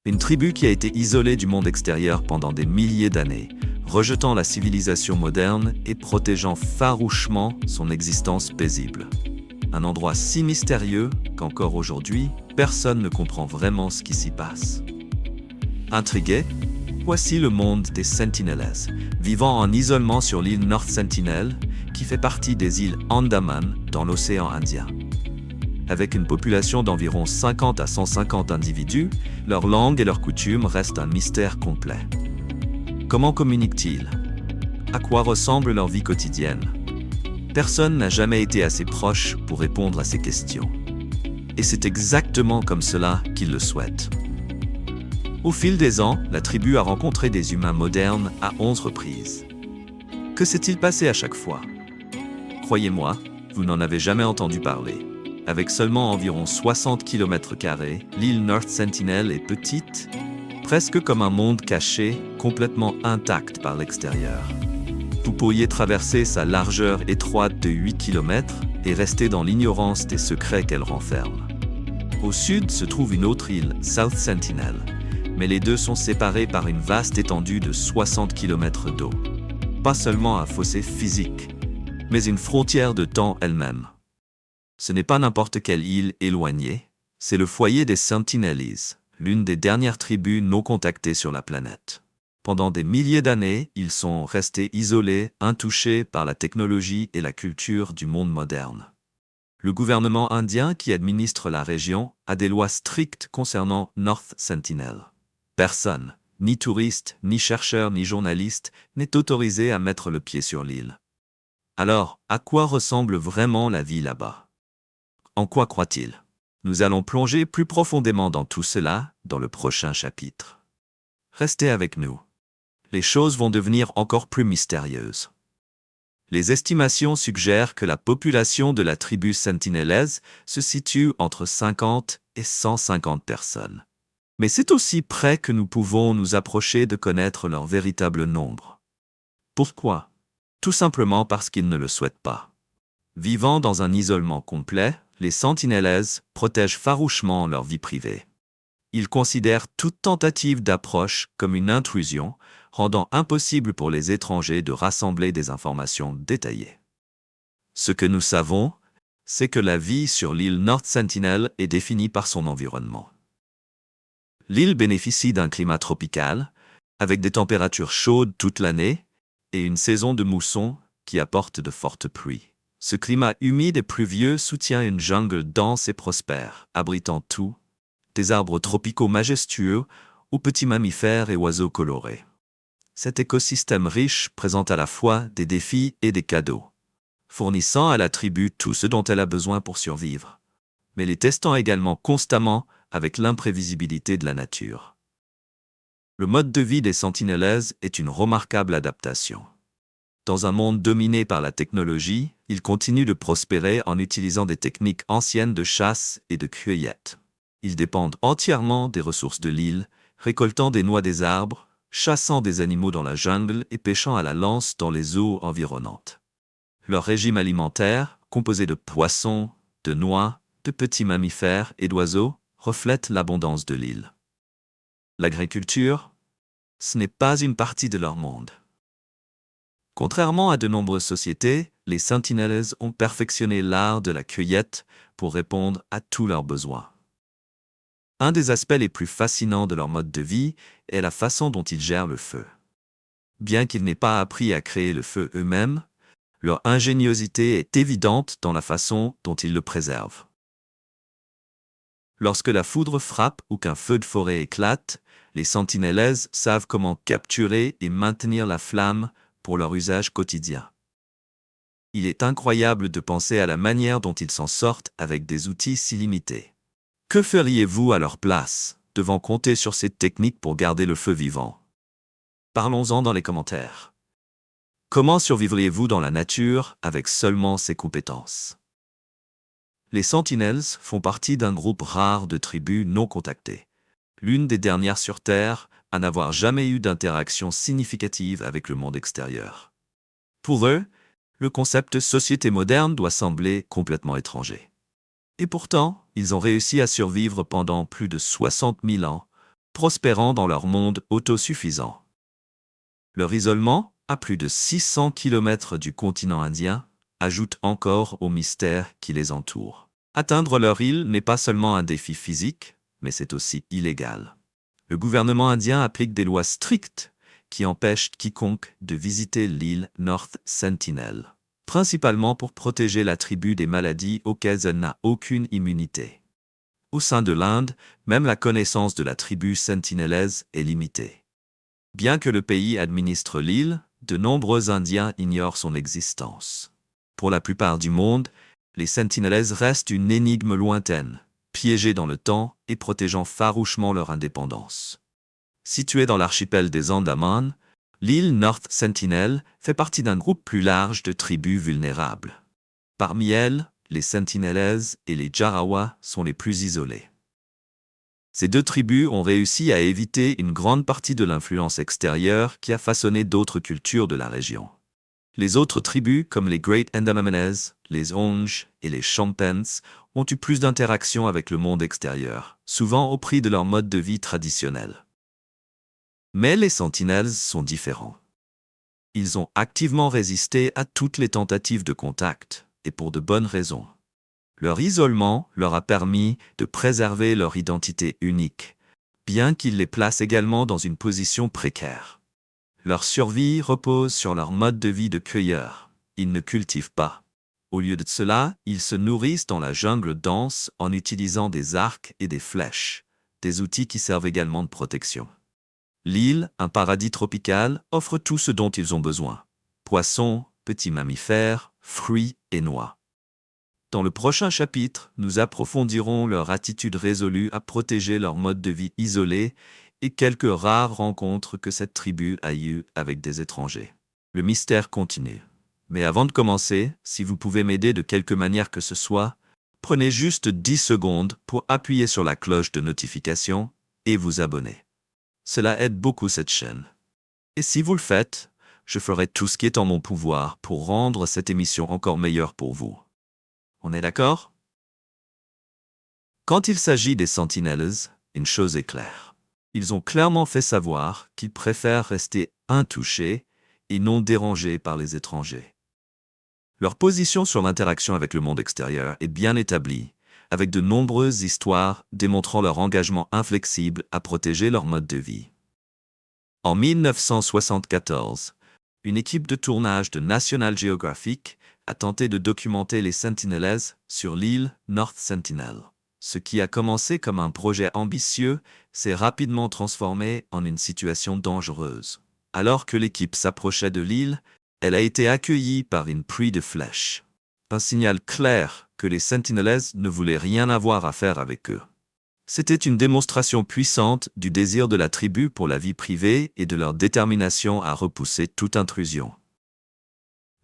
Une tribu qui a été isolée du monde extérieur pendant des milliers d'années, rejetant la civilisation moderne et protégeant farouchement son existence paisible. Un endroit si mystérieux qu'encore aujourd'hui, personne ne comprend vraiment ce qui s'y passe. Intrigué, voici le monde des Sentinelles, vivant en isolement sur l'île North Sentinel, qui fait partie des îles Andaman dans l'océan Indien. Avec une population d'environ 50 à 150 individus, leur langue et leurs coutumes restent un mystère complet. Comment communiquent-ils? À quoi ressemble leur vie quotidienne? Personne n'a jamais été assez proche pour répondre à ces questions. Et c'est exactement comme cela qu'ils le souhaitent. Au fil des ans, la tribu a rencontré des humains modernes à 11 reprises. Que s'est-il passé à chaque fois? Croyez-moi, vous n'en avez jamais entendu parler. Avec seulement environ 60 km², l'île North Sentinel est petite, presque comme un monde caché, complètement intact par l'extérieur. Vous pourriez traverser sa largeur étroite de 8 km et rester dans l'ignorance des secrets qu'elle renferme. Au sud se trouve une autre île, South Sentinel, mais les deux sont séparés par une vaste étendue de 60 km d'eau. Pas seulement un fossé physique, mais une frontière de temps elle-même. Ce n'est pas n'importe quelle île éloignée, c'est le foyer des Sentinelles, l'une des dernières tribus non contactées sur la planète. Pendant des milliers d'années, ils sont restés isolés, intouchés par la technologie et la culture du monde moderne. Le gouvernement indien qui administre la région a des lois strictes concernant North Sentinel. Personne, ni touriste, ni chercheur, ni journaliste, n'est autorisé à mettre le pied sur l'île. Alors, à quoi ressemble vraiment la vie là-bas? En quoi croit-il? Nous allons plonger plus profondément dans tout cela dans le prochain chapitre. Restez avec nous. Les choses vont devenir encore plus mystérieuses. Les estimations suggèrent que la population de la tribu Sentinelles se situe entre 50 et 150 personnes. Mais c'est aussi près que nous pouvons nous approcher de connaître leur véritable nombre. Pourquoi? Tout simplement parce qu'ils ne le souhaitent pas. Vivant dans un isolement complet, les Sentinelles protègent farouchement leur vie privée. Ils considèrent toute tentative d'approche comme une intrusion, rendant impossible pour les étrangers de rassembler des informations détaillées. Ce que nous savons, c'est que la vie sur l'île North Sentinel est définie par son environnement. L'île bénéficie d'un climat tropical, avec des températures chaudes toute l'année et une saison de mousson qui apporte de fortes pluies. Ce climat humide et pluvieux soutient une jungle dense et prospère, abritant tout, des arbres tropicaux majestueux aux petits mammifères et oiseaux colorés. Cet écosystème riche présente à la fois des défis et des cadeaux, fournissant à la tribu tout ce dont elle a besoin pour survivre, mais les testant également constamment avec l'imprévisibilité de la nature. Le mode de vie des Sentinelles est une remarquable adaptation. Dans un monde dominé par la technologie, ils continuent de prospérer en utilisant des techniques anciennes de chasse et de cueillette. Ils dépendent entièrement des ressources de l'île, récoltant des noix des arbres, chassant des animaux dans la jungle et pêchant à la lance dans les eaux environnantes. Leur régime alimentaire, composé de poissons, de noix, de petits mammifères et d'oiseaux, reflète l'abondance de l'île. L'agriculture, ce n'est pas une partie de leur monde. Contrairement à de nombreuses sociétés, les Sentinelles ont perfectionné l'art de la cueillette pour répondre à tous leurs besoins. Un des aspects les plus fascinants de leur mode de vie est la façon dont ils gèrent le feu. Bien qu'ils n'aient pas appris à créer le feu eux-mêmes, leur ingéniosité est évidente dans la façon dont ils le préservent. Lorsque la foudre frappe ou qu'un feu de forêt éclate, les Sentinelles savent comment capturer et maintenir la flamme pour leur usage quotidien. Il est incroyable de penser à la manière dont ils s'en sortent avec des outils si limités. Que feriez-vous à leur place, devant compter sur ces techniques pour garder le feu vivant? Parlons-en dans les commentaires. Comment survivriez-vous dans la nature avec seulement ces compétences? Les Sentinelles font partie d'un groupe rare de tribus non contactées, l'une des dernières sur Terre à n'avoir jamais eu d'interaction significative avec le monde extérieur. Pour eux, le concept société moderne doit sembler complètement étranger. Et pourtant, ils ont réussi à survivre pendant plus de 60 000 ans, prospérant dans leur monde autosuffisant. Leur isolement, à plus de 600 km du continent indien, ajoute encore au mystère qui les entoure. Atteindre leur île n'est pas seulement un défi physique, mais c'est aussi illégal. Le gouvernement indien applique des lois strictes qui empêchent quiconque de visiter l'île North Sentinel, principalement pour protéger la tribu des maladies auxquelles elle n'a aucune immunité. Au sein de l'Inde, même la connaissance de la tribu sentinelaise est limitée. Bien que le pays administre l'île, de nombreux Indiens ignorent son existence. Pour la plupart du monde, les sentinelaises restent une énigme lointaine, piégées dans le temps et protégeant farouchement leur indépendance. Située dans l'archipel des Andaman, l'île North Sentinel fait partie d'un groupe plus large de tribus vulnérables. Parmi elles, les sentinelaises et les Jarawa sont les plus isolées. Ces deux tribus ont réussi à éviter une grande partie de l'influence extérieure qui a façonné d'autres cultures de la région. Les autres tribus, comme les Great Andamans, les Onge et les Champens, ont eu plus d'interactions avec le monde extérieur, souvent au prix de leur mode de vie traditionnel. Mais les Sentinels sont différents. Ils ont activement résisté à toutes les tentatives de contact, et pour de bonnes raisons. Leur isolement leur a permis de préserver leur identité unique, bien qu'il les place également dans une position précaire. Leur survie repose sur leur mode de vie de cueilleur. Ils ne cultivent pas. Au lieu de cela, ils se nourrissent dans la jungle dense en utilisant des arcs et des flèches, des outils qui servent également de protection. L'île, un paradis tropical, offre tout ce dont ils ont besoin. Poissons, petits mammifères, fruits et noix. Dans le prochain chapitre, nous approfondirons leur attitude résolue à protéger leur mode de vie isolé et quelques rares rencontres que cette tribu a eues avec des étrangers. Le mystère continue. Mais avant de commencer, si vous pouvez m'aider de quelque manière que ce soit, prenez juste 10 secondes pour appuyer sur la cloche de notification et vous abonner. Cela aide beaucoup cette chaîne. Et si vous le faites, je ferai tout ce qui est en mon pouvoir pour rendre cette émission encore meilleure pour vous. On est d'accord? Quand il s'agit des Sentinels, une chose est claire. Ils ont clairement fait savoir qu'ils préfèrent rester intouchés et non dérangés par les étrangers. Leur position sur l'interaction avec le monde extérieur est bien établie, avec de nombreuses histoires démontrant leur engagement inflexible à protéger leur mode de vie. En 1974, une équipe de tournage de National Geographic a tenté de documenter les Sentinelaises sur l'île North Sentinel. Ce qui a commencé comme un projet ambitieux s'est rapidement transformé en une situation dangereuse. Alors que l'équipe s'approchait de l'île, elle a été accueillie par une pluie de flèches. Un signal clair que les Sentinelaises ne voulaient rien avoir à faire avec eux. C'était une démonstration puissante du désir de la tribu pour la vie privée et de leur détermination à repousser toute intrusion.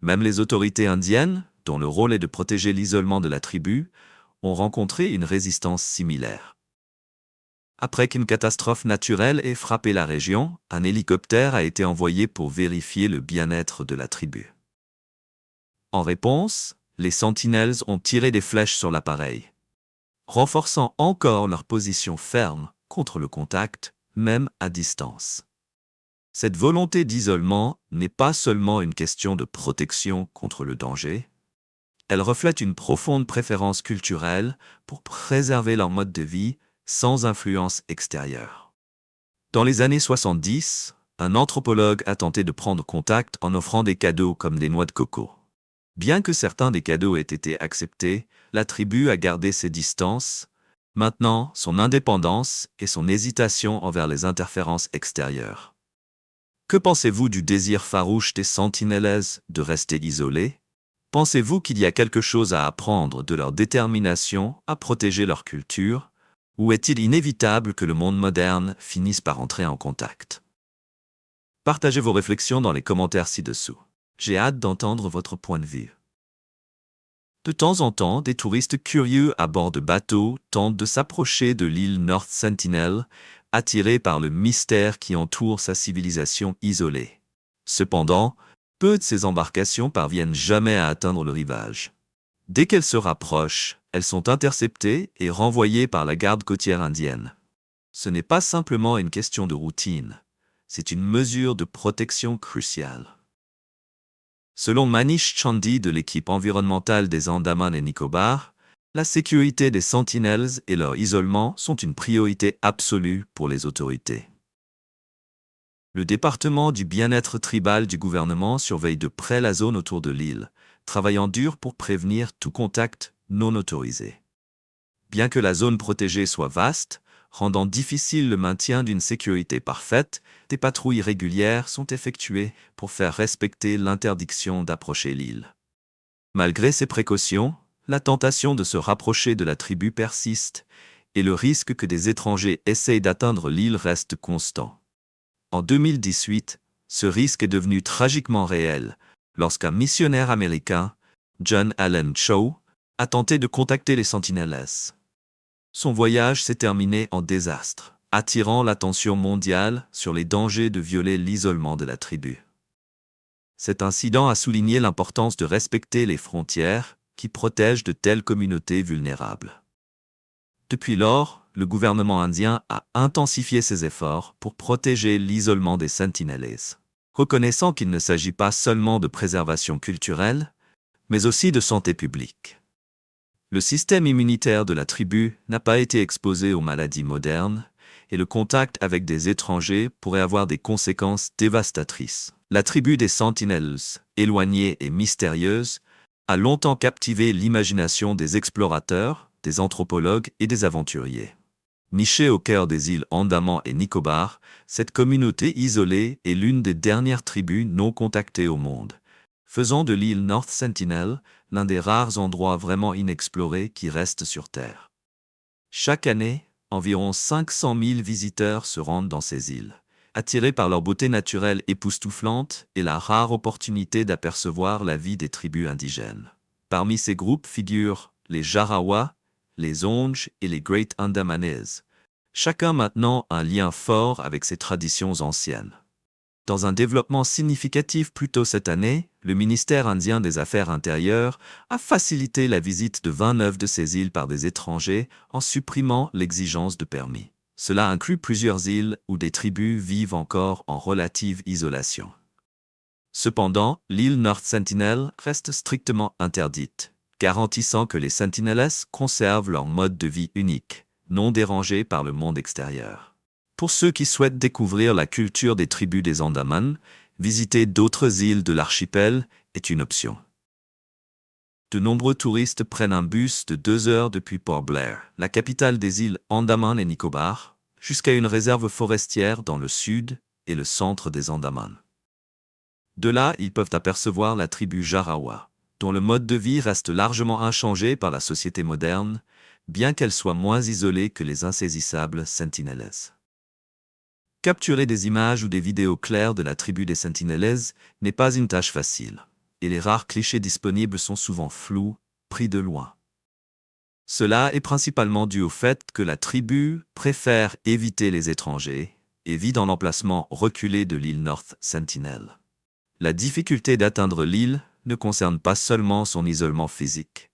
Même les autorités indiennes, dont le rôle est de protéger l'isolement de la tribu, ont rencontré une résistance similaire. Après qu'une catastrophe naturelle ait frappé la région, un hélicoptère a été envoyé pour vérifier le bien-être de la tribu. En réponse, les Sentinels ont tiré des flèches sur l'appareil, renforçant encore leur position ferme contre le contact, même à distance. Cette volonté d'isolement n'est pas seulement une question de protection contre le danger, elle reflète une profonde préférence culturelle pour préserver leur mode de vie sans influence extérieure. Dans les années 70, un anthropologue a tenté de prendre contact en offrant des cadeaux comme des noix de coco. Bien que certains des cadeaux aient été acceptés, la tribu a gardé ses distances, maintenant son indépendance et son hésitation envers les interférences extérieures. Que pensez-vous du désir farouche des Sentinelaises de rester isolés? Pensez-vous qu'il y a quelque chose à apprendre de leur détermination à protéger leur culture, ou est-il inévitable que le monde moderne finisse par entrer en contact? Partagez vos réflexions dans les commentaires ci-dessous. J'ai hâte d'entendre votre point de vue. De temps en temps, des touristes curieux à bord de bateaux tentent de s'approcher de l'île North Sentinel, attirés par le mystère qui entoure sa civilisation isolée. Cependant, peu de ces embarcations parviennent jamais à atteindre le rivage. Dès qu'elles se rapprochent, elles sont interceptées et renvoyées par la garde côtière indienne. Ce n'est pas simplement une question de routine, c'est une mesure de protection cruciale. Selon Manish Chandy de l'équipe environnementale des Andaman et Nicobar, la sécurité des sentinelles et leur isolement sont une priorité absolue pour les autorités. Le département du bien-être tribal du gouvernement surveille de près la zone autour de l'île, travaillant dur pour prévenir tout contact non autorisé. Bien que la zone protégée soit vaste, rendant difficile le maintien d'une sécurité parfaite, des patrouilles régulières sont effectuées pour faire respecter l'interdiction d'approcher l'île. Malgré ces précautions, la tentation de se rapprocher de la tribu persiste et le risque que des étrangers essayent d'atteindre l'île reste constant. En 2018, ce risque est devenu tragiquement réel lorsqu'un missionnaire américain, John Allen Chow, a tenté de contacter les Sentinelles. Son voyage s'est terminé en désastre, attirant l'attention mondiale sur les dangers de violer l'isolement de la tribu. Cet incident a souligné l'importance de respecter les frontières qui protègent de telles communautés vulnérables. Depuis lors, le gouvernement indien a intensifié ses efforts pour protéger l'isolement des Sentinelles, reconnaissant qu'il ne s'agit pas seulement de préservation culturelle, mais aussi de santé publique. Le système immunitaire de la tribu n'a pas été exposé aux maladies modernes, et le contact avec des étrangers pourrait avoir des conséquences dévastatrices. La tribu des Sentinelles, éloignée et mystérieuse, a longtemps captivé l'imagination des explorateurs, des anthropologues et des aventuriers. Nichée au cœur des îles Andaman et Nicobar, cette communauté isolée est l'une des dernières tribus non contactées au monde, faisant de l'île North Sentinel l'un des rares endroits vraiment inexplorés qui restent sur Terre. Chaque année, environ 500 000 visiteurs se rendent dans ces îles, attirés par leur beauté naturelle époustouflante et la rare opportunité d'apercevoir la vie des tribus indigènes. Parmi ces groupes figurent les Jarawa, les Onge et les Great Andamanes, chacun maintenant un lien fort avec ses traditions anciennes. Dans un développement significatif plus tôt cette année, le ministère indien des Affaires intérieures a facilité la visite de 29 de ces îles par des étrangers en supprimant l'exigence de permis. Cela inclut plusieurs îles où des tribus vivent encore en relative isolation. Cependant, l'île North Sentinel reste strictement interdite, garantissant que les Sentinelles conservent leur mode de vie unique, non dérangé par le monde extérieur. Pour ceux qui souhaitent découvrir la culture des tribus des Andaman, visiter d'autres îles de l'archipel est une option. De nombreux touristes prennent un bus de 2 heures depuis Port Blair, la capitale des îles Andaman et Nicobar, jusqu'à une réserve forestière dans le sud et le centre des Andaman. De là, ils peuvent apercevoir la tribu Jarawa, dont le mode de vie reste largement inchangé par la société moderne, bien qu'elle soit moins isolée que les insaisissables Sentinelles. Capturer des images ou des vidéos claires de la tribu des Sentinelles n'est pas une tâche facile, et les rares clichés disponibles sont souvent flous, pris de loin. Cela est principalement dû au fait que la tribu préfère éviter les étrangers et vit dans l'emplacement reculé de l'île North Sentinel. La difficulté d'atteindre l'île ne concerne pas seulement son isolement physique.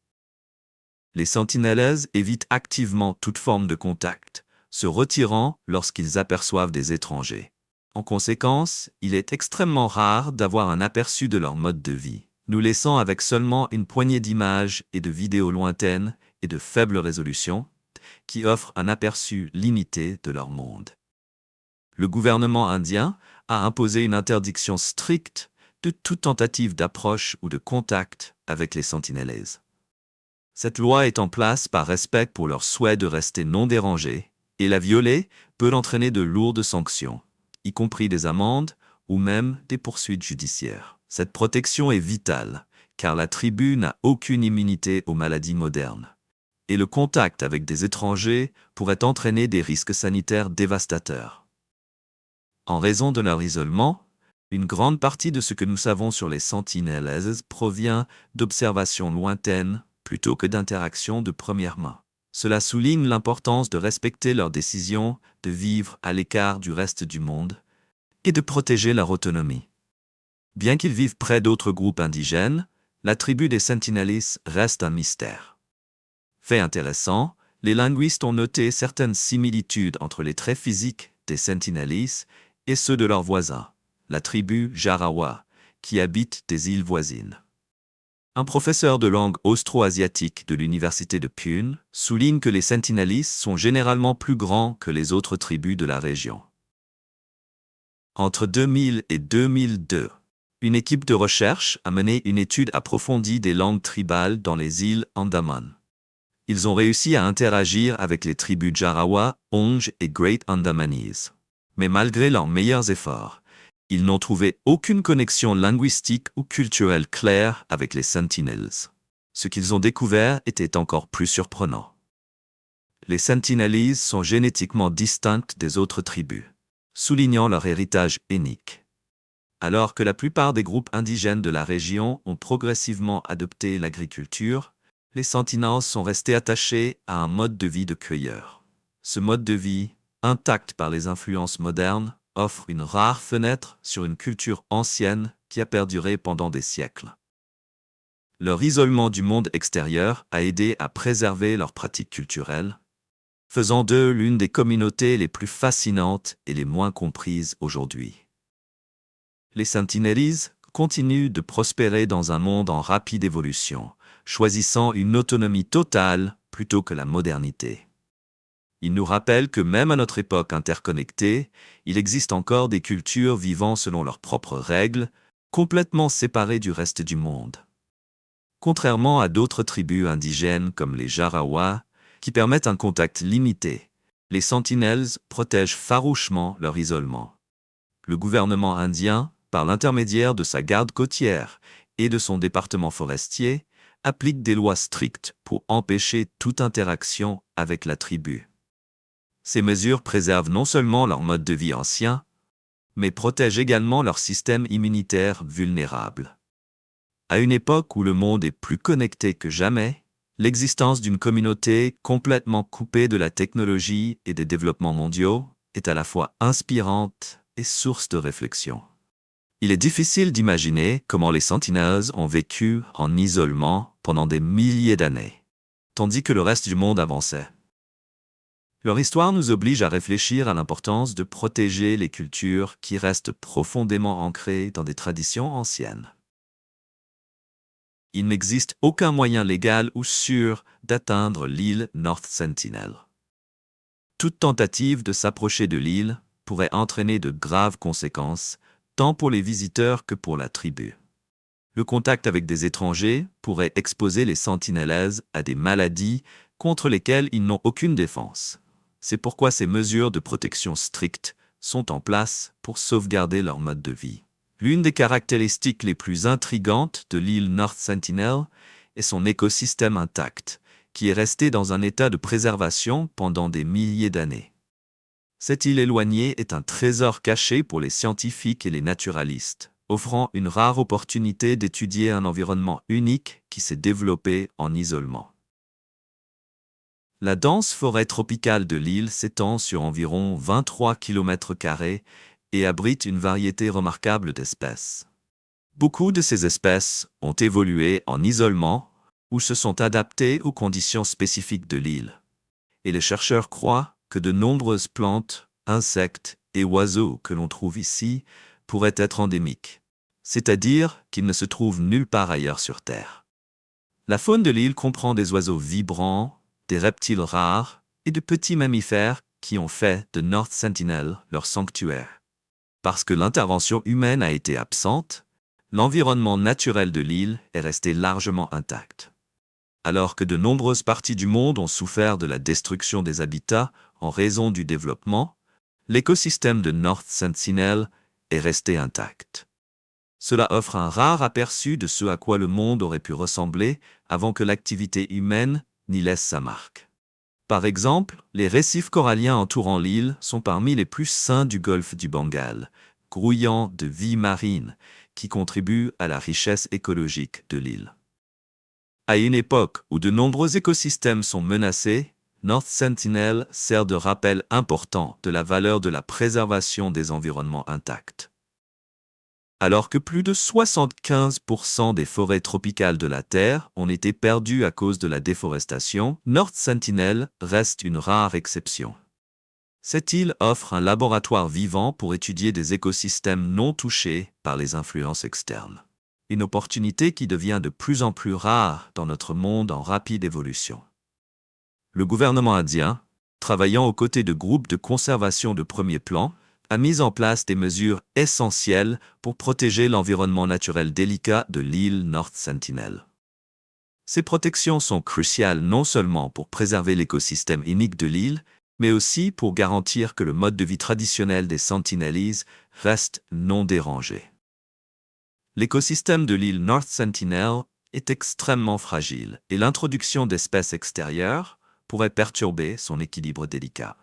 Les Sentinelles évitent activement toute forme de contact, se retirant lorsqu'ils aperçoivent des étrangers. En conséquence, il est extrêmement rare d'avoir un aperçu de leur mode de vie, nous laissant avec seulement une poignée d'images et de vidéos lointaines et de faible résolution, qui offrent un aperçu limité de leur monde. Le gouvernement indien a imposé une interdiction stricte de toute tentative d'approche ou de contact avec les Sentinelles. Cette loi est en place par respect pour leur souhait de rester non dérangés, et la violer peut entraîner de lourdes sanctions, y compris des amendes ou même des poursuites judiciaires. Cette protection est vitale, car la tribu n'a aucune immunité aux maladies modernes, et le contact avec des étrangers pourrait entraîner des risques sanitaires dévastateurs. En raison de leur isolement, une grande partie de ce que nous savons sur les Sentinelles provient d'observations lointaines plutôt que d'interactions de première main. Cela souligne l'importance de respecter leurs décisions, de vivre à l'écart du reste du monde et de protéger leur autonomie. Bien qu'ils vivent près d'autres groupes indigènes, la tribu des Sentinelles reste un mystère. Fait intéressant, Les linguistes ont noté certaines similitudes entre les traits physiques des Sentinelese et ceux de leurs voisins, la tribu Jarawa, qui habite des îles voisines. Un professeur de langue austro-asiatique de l'université de Pune souligne que les Sentinelese sont généralement plus grands que les autres tribus de la région. Entre 2000 et 2002, une équipe de recherche a mené une étude approfondie des langues tribales dans les îles Andaman. Ils ont réussi à interagir avec les tribus Jarawa, Onge et Great Andamanese. Mais malgré leurs meilleurs efforts, ils n'ont trouvé aucune connexion linguistique ou culturelle claire avec les Sentinels. Ce qu'ils ont découvert était encore plus surprenant. Les Sentinelese sont génétiquement distinctes des autres tribus, soulignant leur héritage unique. Alors que la plupart des groupes indigènes de la région ont progressivement adopté l'agriculture, les Sentinels sont restés attachés à un mode de vie de cueilleur. Ce mode de vie, intact par les influences modernes, offre une rare fenêtre sur une culture ancienne qui a perduré pendant des siècles. Leur isolement du monde extérieur a aidé à préserver leurs pratiques culturelles, faisant d'eux l'une des communautés les plus fascinantes et les moins comprises aujourd'hui. Les Sentinelese continuent de prospérer dans un monde en rapide évolution, choisissant une autonomie totale plutôt que la modernité. Ils nous rappellent que même à notre époque interconnectée, il existe encore des cultures vivant selon leurs propres règles, complètement séparées du reste du monde. Contrairement à d'autres tribus indigènes comme les Jarawa, qui permettent un contact limité, les Sentinels protègent farouchement leur isolement. Le gouvernement indien, par l'intermédiaire de sa garde côtière et de son département forestier, applique des lois strictes pour empêcher toute interaction avec la tribu. Ces mesures préservent non seulement leur mode de vie ancien, mais protègent également leur système immunitaire vulnérable. À une époque où le monde est plus connecté que jamais, l'existence d'une communauté complètement coupée de la technologie et des développements mondiaux est à la fois inspirante et source de réflexion. Il est difficile d'imaginer comment les Sentinels ont vécu en isolement pendant des milliers d'années, tandis que le reste du monde avançait. Leur histoire nous oblige à réfléchir à l'importance de protéger les cultures qui restent profondément ancrées dans des traditions anciennes. Il n'existe aucun moyen légal ou sûr d'atteindre l'île North Sentinel. Toute tentative de s'approcher de l'île pourrait entraîner de graves conséquences, tant pour les visiteurs que pour la tribu. Le contact avec des étrangers pourrait exposer les Sentinelese à des maladies contre lesquelles ils n'ont aucune défense. C'est pourquoi ces mesures de protection strictes sont en place pour sauvegarder leur mode de vie. L'une des caractéristiques les plus intrigantes de l'île North Sentinel est son écosystème intact, qui est resté dans un état de préservation pendant des milliers d'années. Cette île éloignée est un trésor caché pour les scientifiques et les naturalistes, offrant une rare opportunité d'étudier un environnement unique qui s'est développé en isolement. La dense forêt tropicale de l'île s'étend sur environ 23 km² et abrite une variété remarquable d'espèces. Beaucoup de ces espèces ont évolué en isolement ou se sont adaptées aux conditions spécifiques de l'île. Et les chercheurs croient que de nombreuses plantes, insectes et oiseaux que l'on trouve ici pourraient être endémiques, c'est-à-dire qu'ils ne se trouvent nulle part ailleurs sur Terre. La faune de l'île comprend des oiseaux vibrants, des reptiles rares et de petits mammifères qui ont fait de North Sentinel leur sanctuaire. Parce que l'intervention humaine a été absente, l'environnement naturel de l'île est resté largement intact. Alors que de nombreuses parties du monde ont souffert de la destruction des habitats en raison du développement, l'écosystème de North Sentinel est resté intact. Cela offre un rare aperçu de ce à quoi le monde aurait pu ressembler avant que l'activité humaine n'y laisse sa marque. Par exemple, les récifs coralliens entourant l'île sont parmi les plus sains du golfe du Bengale, grouillant de vie marine, qui contribue à la richesse écologique de l'île. À une époque où de nombreux écosystèmes sont menacés, North Sentinel sert de rappel important de la valeur de la préservation des environnements intacts. Alors que plus de 75% des forêts tropicales de la Terre ont été perdues à cause de la déforestation, North Sentinel reste une rare exception. Cette île offre un laboratoire vivant pour étudier des écosystèmes non touchés par les influences externes. Une opportunité qui devient de plus en plus rare dans notre monde en rapide évolution. Le gouvernement indien, travaillant aux côtés de groupes de conservation de premier plan, a mis en place des mesures essentielles pour protéger l'environnement naturel délicat de l'île North Sentinel. Ces protections sont cruciales non seulement pour préserver l'écosystème unique de l'île, mais aussi pour garantir que le mode de vie traditionnel des Sentinelese reste non dérangé. L'écosystème de l'île North Sentinel est extrêmement fragile et l'introduction d'espèces extérieures pourrait perturber son équilibre délicat.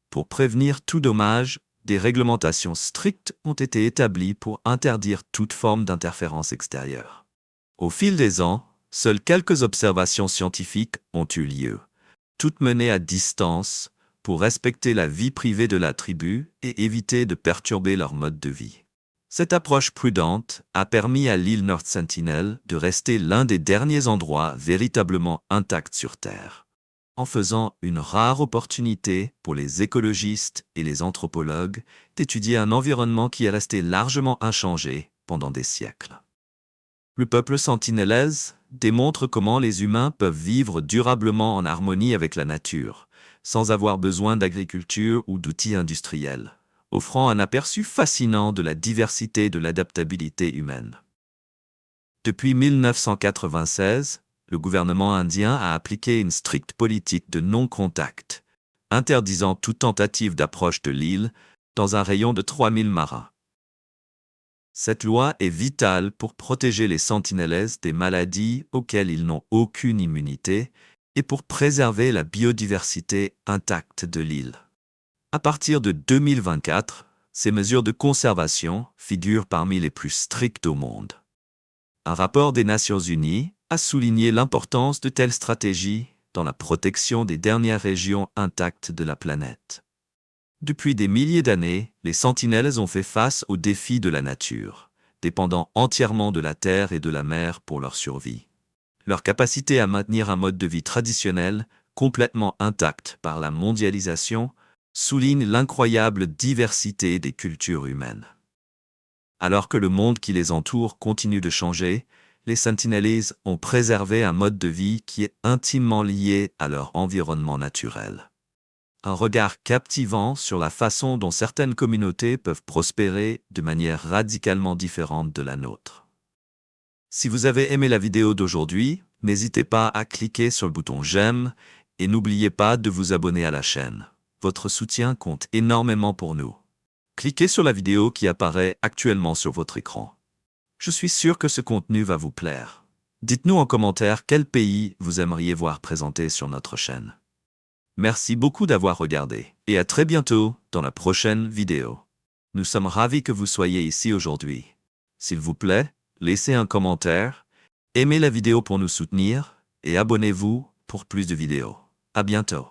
Pour prévenir tout dommage, des réglementations strictes ont été établies pour interdire toute forme d'interférence extérieure. Au fil des ans, seules quelques observations scientifiques ont eu lieu, toutes menées à distance pour respecter la vie privée de la tribu et éviter de perturber leur mode de vie. Cette approche prudente a permis à l'île North Sentinel de rester l'un des derniers endroits véritablement intacts sur Terre, en faisant une rare opportunité pour les écologistes et les anthropologues d'étudier un environnement qui est resté largement inchangé pendant des siècles. Le peuple sentinelese démontre comment les humains peuvent vivre durablement en harmonie avec la nature, sans avoir besoin d'agriculture ou d'outils industriels, offrant un aperçu fascinant de la diversité et de l'adaptabilité humaine. Depuis 1996, le gouvernement indien a appliqué une stricte politique de non-contact, interdisant toute tentative d'approche de l'île dans un rayon de 3000 marins. Cette loi est vitale pour protéger les sentinelaises des maladies auxquelles ils n'ont aucune immunité et pour préserver la biodiversité intacte de l'île. À partir de 2024, ces mesures de conservation figurent parmi les plus strictes au monde. Un rapport des Nations Unies a souligné l'importance de telles stratégies dans la protection des dernières régions intactes de la planète. Depuis des milliers d'années, les sentinelles ont fait face aux défis de la nature, dépendant entièrement de la terre et de la mer pour leur survie. Leur capacité à maintenir un mode de vie traditionnel, complètement intact par la mondialisation, souligne l'incroyable diversité des cultures humaines. Alors que le monde qui les entoure continue de changer, les Sentinelese ont préservé un mode de vie qui est intimement lié à leur environnement naturel. Un regard captivant sur la façon dont certaines communautés peuvent prospérer de manière radicalement différente de la nôtre. Si vous avez aimé la vidéo d'aujourd'hui, n'hésitez pas à cliquer sur le bouton j'aime et n'oubliez pas de vous abonner à la chaîne. Votre soutien compte énormément pour nous. Cliquez sur la vidéo qui apparaît actuellement sur votre écran. Je suis sûr que ce contenu va vous plaire. Dites-nous en commentaire quel pays vous aimeriez voir présenté sur notre chaîne. Merci beaucoup d'avoir regardé et à très bientôt dans la prochaine vidéo. Nous sommes ravis que vous soyez ici aujourd'hui. S'il vous plaît, laissez un commentaire, aimez la vidéo pour nous soutenir et abonnez-vous pour plus de vidéos. À bientôt.